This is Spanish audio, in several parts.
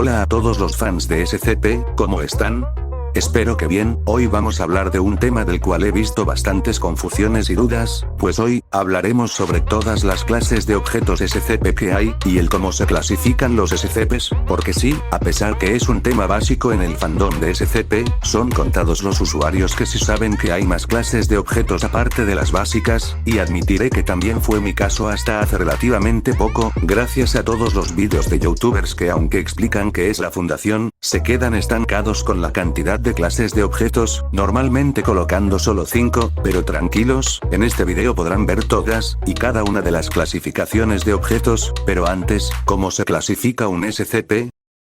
Hola a todos los fans de SCP, ¿cómo están? Espero que bien. Hoy vamos a hablar de un tema del cual he visto bastantes confusiones y dudas, pues hoy hablaremos sobre todas las clases de objetos SCP que hay, y el cómo se clasifican los SCPs, porque sí, a pesar que es un tema básico en el fandom de SCP, son contados los usuarios que sí saben que hay más clases de objetos aparte de las básicas, y admitiré que también fue mi caso hasta hace relativamente poco, gracias a todos los vídeos de youtubers que aunque explican qué es la fundación, se quedan estancados con la cantidad de clases de objetos, normalmente colocando solo 5, pero tranquilos, en este video podrán ver todas, y cada una de las clasificaciones de objetos, pero antes, ¿cómo se clasifica un SCP?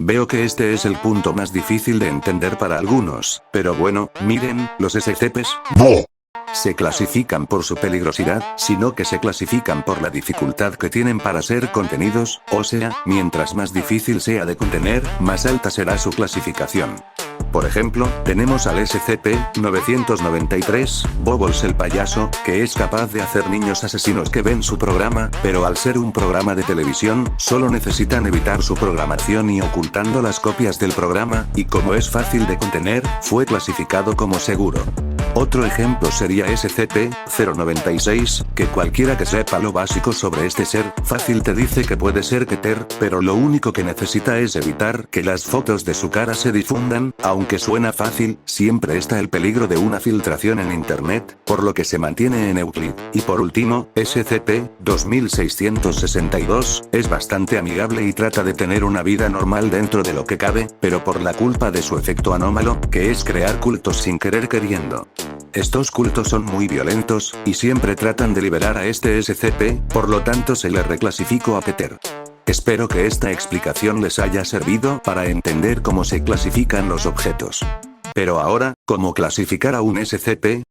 Veo que este es el punto más difícil de entender para algunos, pero bueno, miren, los SCPs no se clasifican por su peligrosidad, sino que se clasifican por la dificultad que tienen para ser contenidos, o sea, mientras más difícil sea de contener, más alta será su clasificación. Por ejemplo, tenemos al SCP-993, Bobbles el payaso, que es capaz de hacer niños asesinos que ven su programa, pero al ser un programa de televisión, solo necesitan evitar su programación y ocultando las copias del programa, y como es fácil de contener, fue clasificado como seguro. Otro ejemplo sería SCP-096, que cualquiera que sepa lo básico sobre este ser, fácil te dice que puede ser Keter, pero lo único que necesita es evitar que las fotos de su cara se difundan, aunque suena fácil, siempre está el peligro de una filtración en internet, por lo que se mantiene en Euclid. Y por último, SCP-2662, es bastante amigable y trata de tener una vida normal dentro de lo que cabe, pero por la culpa de su efecto anómalo, que es crear cultos sin querer queriendo. Estos cultos son muy violentos, y siempre tratan de liberar a este SCP, por lo tanto se le reclasificó a Keter. Espero que esta explicación les haya servido para entender cómo se clasifican los objetos. Pero ahora, ¿cómo clasificar a un SCP?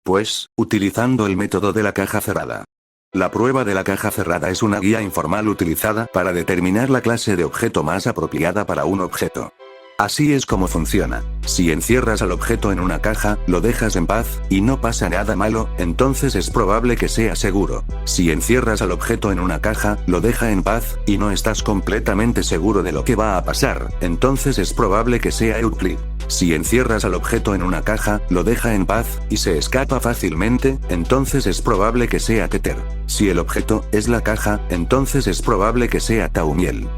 Pues, utilizando el método de la caja cerrada. La prueba de la caja cerrada es una guía informal utilizada para determinar la clase de objeto más apropiada para un objeto. Así es como funciona. Si encierras al objeto en una caja, lo dejas en paz, y no pasa nada malo, entonces es probable que sea seguro. Si encierras al objeto en una caja, lo deja en paz, y no estás completamente seguro de lo que va a pasar, entonces es probable que sea Euclid. Si encierras al objeto en una caja, lo deja en paz, y se escapa fácilmente, entonces es probable que sea Keter. Si el objeto es la caja, entonces es probable que sea Taumiel.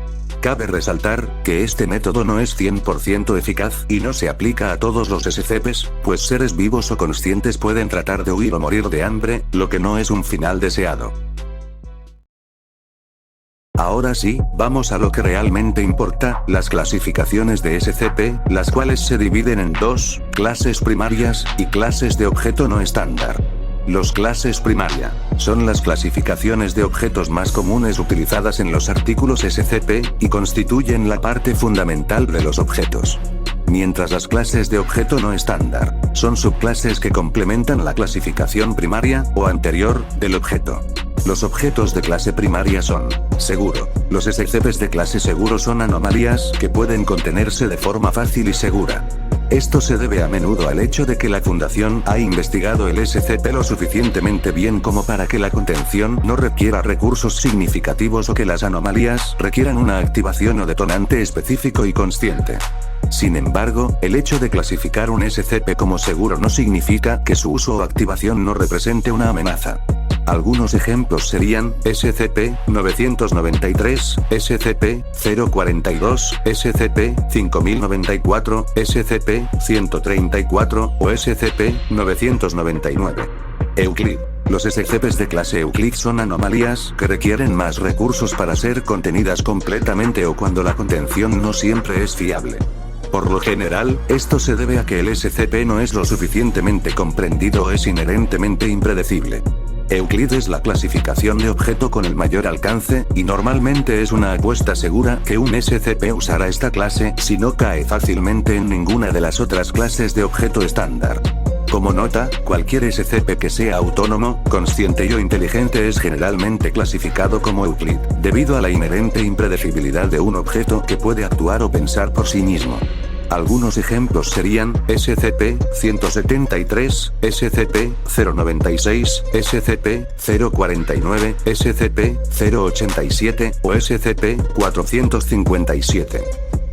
Cabe resaltar que este método no es 100% eficaz y no se aplica a todos los SCPs, pues seres vivos o conscientes pueden tratar de huir o morir de hambre, lo que no es un final deseado. Ahora sí, vamos a lo que realmente importa, las clasificaciones de SCP, las cuales se dividen en dos, clases primarias, y clases de objeto no estándar. Los clases primaria son las clasificaciones de objetos más comunes utilizadas en los artículos SCP, y constituyen la parte fundamental de los objetos. Mientras las clases de objeto no estándar son subclases que complementan la clasificación primaria, o anterior, del objeto. Los objetos de clase primaria son seguro. Los SCPs de clase seguro son anomalías que pueden contenerse de forma fácil y segura. Esto se debe a menudo al hecho de que la Fundación ha investigado el SCP lo suficientemente bien como para que la contención no requiera recursos significativos o que las anomalías requieran una activación o detonante específico y consciente. Sin embargo, el hecho de clasificar un SCP como seguro no significa que su uso o activación no represente una amenaza. Algunos ejemplos serían SCP-993, SCP-042, SCP-5094, SCP-134 o SCP-999. Euclid. Los SCPs de clase Euclid son anomalías que requieren más recursos para ser contenidas completamente o cuando la contención no siempre es fiable. Por lo general, esto se debe a que el SCP no es lo suficientemente comprendido o es inherentemente impredecible. Euclid es la clasificación de objeto con el mayor alcance, y normalmente es una apuesta segura que un SCP usará esta clase si no cae fácilmente en ninguna de las otras clases de objeto estándar. Como nota, cualquier SCP que sea autónomo, consciente o inteligente es generalmente clasificado como Euclid, debido a la inherente impredecibilidad de un objeto que puede actuar o pensar por sí mismo. Algunos ejemplos serían SCP-173, SCP-096, SCP-049, SCP-087 o SCP-457.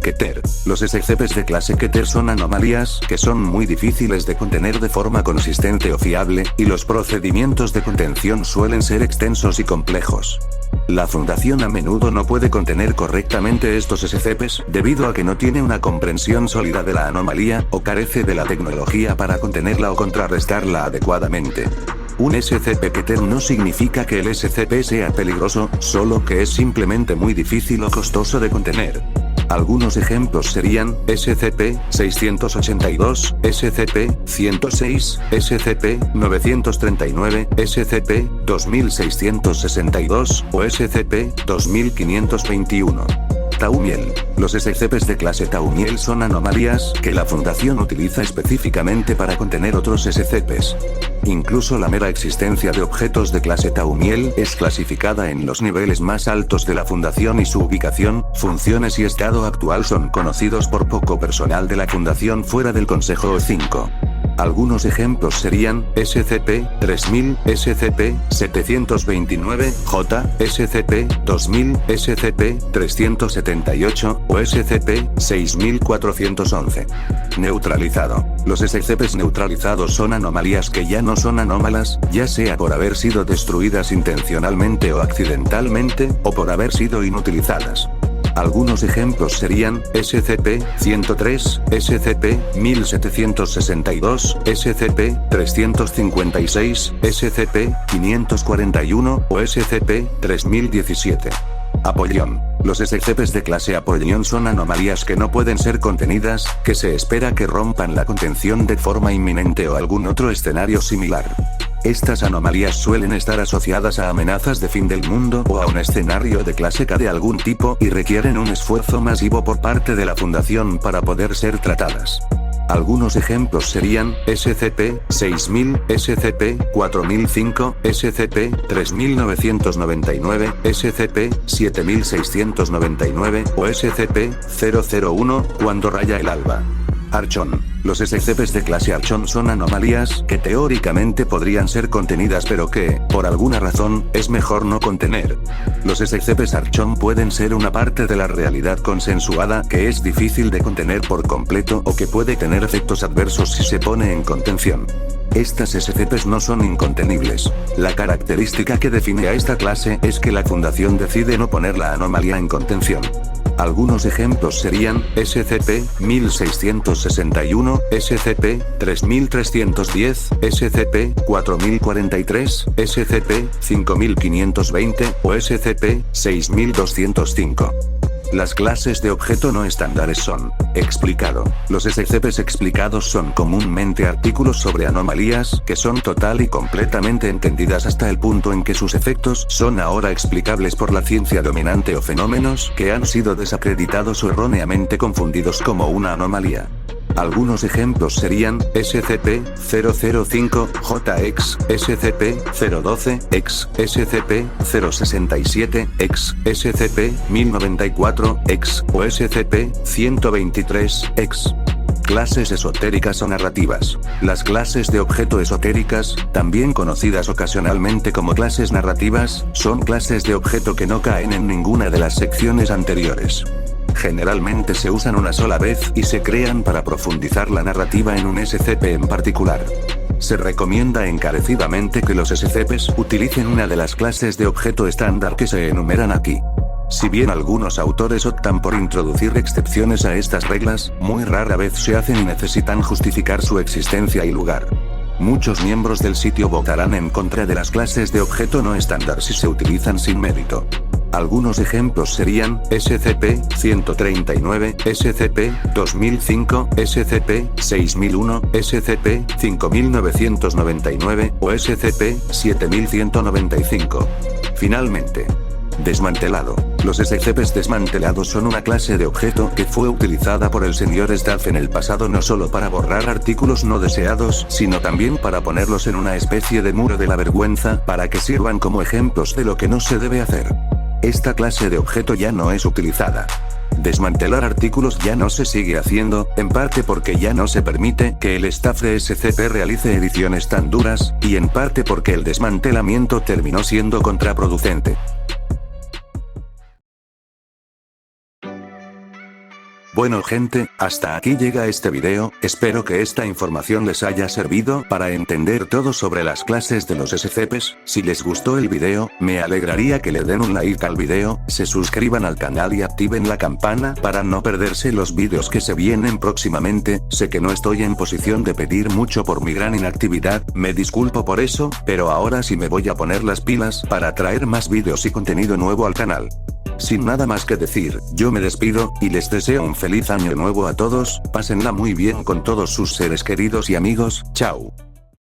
Keter. Los SCPs de clase Keter son anomalías que son muy difíciles de contener de forma consistente o fiable, y los procedimientos de contención suelen ser extensos y complejos. La Fundación a menudo no puede contener correctamente estos SCPs, debido a que no tiene una comprensión sólida de la anomalía, o carece de la tecnología para contenerla o contrarrestarla adecuadamente. Un SCP Keter no significa que el SCP sea peligroso, solo que es simplemente muy difícil o costoso de contener. Algunos ejemplos serían SCP-682, SCP-106, SCP-939, SCP-2662 o SCP-2521. Taumiel. Los SCPs de clase Taumiel son anomalías que la Fundación utiliza específicamente para contener otros SCPs. Incluso la mera existencia de objetos de clase Taumiel es clasificada en los niveles más altos de la Fundación y su ubicación, funciones y estado actual son conocidos por poco personal de la Fundación fuera del Consejo O5. Algunos ejemplos serían SCP-3000, SCP-729-J, SCP-2000, SCP-378 o SCP-6411. Neutralizado. Los SCPs neutralizados son anomalías que ya no son anómalas, ya sea por haber sido destruidas intencionalmente o accidentalmente, o por haber sido inutilizadas. Algunos ejemplos serían SCP-103, SCP-1762, SCP-356, SCP-541 o SCP-3017. Apollón. Los SCPs de clase Apollón son anomalías que no pueden ser contenidas, que se espera que rompan la contención de forma inminente o algún otro escenario similar. Estas anomalías suelen estar asociadas a amenazas de fin del mundo o a un escenario de clase K de algún tipo y requieren un esfuerzo masivo por parte de la Fundación para poder ser tratadas. Algunos ejemplos serían SCP-6000, SCP-4005, SCP-3999, SCP-7699 o SCP-001, cuando raya el alba. Archon. Los SCPs de clase Archon son anomalías que teóricamente podrían ser contenidas pero que, por alguna razón, es mejor no contener. Los SCPs Archon pueden ser una parte de la realidad consensuada que es difícil de contener por completo o que puede tener efectos adversos si se pone en contención. Estas SCPs no son incontenibles. La característica que define a esta clase es que la Fundación decide no poner la anomalía en contención. Algunos ejemplos serían SCP-1661, SCP-3310, SCP-4043, SCP-5520 o SCP-6205. Las clases de objeto no estándares son: explicado. Los SCPs explicados son comúnmente artículos sobre anomalías que son total y completamente entendidas hasta el punto en que sus efectos son ahora explicables por la ciencia dominante o fenómenos que han sido desacreditados o erróneamente confundidos como una anomalía. Algunos ejemplos serían SCP-005-JX, SCP-012-X, SCP-067-X, SCP-1094-X o SCP-123-X. Clases esotéricas o narrativas. Las clases de objeto esotéricas, también conocidas ocasionalmente como clases narrativas, son clases de objeto que no caen en ninguna de las secciones anteriores. Generalmente se usan una sola vez y se crean para profundizar la narrativa en un SCP en particular. Se recomienda encarecidamente que los SCPs utilicen una de las clases de objeto estándar que se enumeran aquí. Si bien algunos autores optan por introducir excepciones a estas reglas, muy rara vez se hacen y necesitan justificar su existencia y lugar. Muchos miembros del sitio votarán en contra de las clases de objeto no estándar si se utilizan sin mérito. Algunos ejemplos serían SCP-139, SCP-2005, SCP-6001, SCP-5999 o SCP-7195. Finalmente, desmantelado. Los SCPs desmantelados son una clase de objeto que fue utilizada por el Sr. Staff en el pasado no solo para borrar artículos no deseados, sino también para ponerlos en una especie de muro de la vergüenza, para que sirvan como ejemplos de lo que no se debe hacer. Esta clase de objeto ya no es utilizada. Desmantelar artículos ya no se sigue haciendo, en parte porque ya no se permite que el staff de SCP realice ediciones tan duras, y en parte porque el desmantelamiento terminó siendo contraproducente. Bueno gente, hasta aquí llega este video, espero que esta información les haya servido para entender todo sobre las clases de los SCPs. Si les gustó el video, me alegraría que le den un like al video, se suscriban al canal y activen la campana para no perderse los vídeos que se vienen próximamente. Sé que no estoy en posición de pedir mucho por mi gran inactividad, me disculpo por eso, pero ahora sí me voy a poner las pilas para traer más vídeos y contenido nuevo al canal. Sin nada más que decir, yo me despido, y les deseo un feliz año nuevo a todos, pásenla muy bien con todos sus seres queridos y amigos, chao.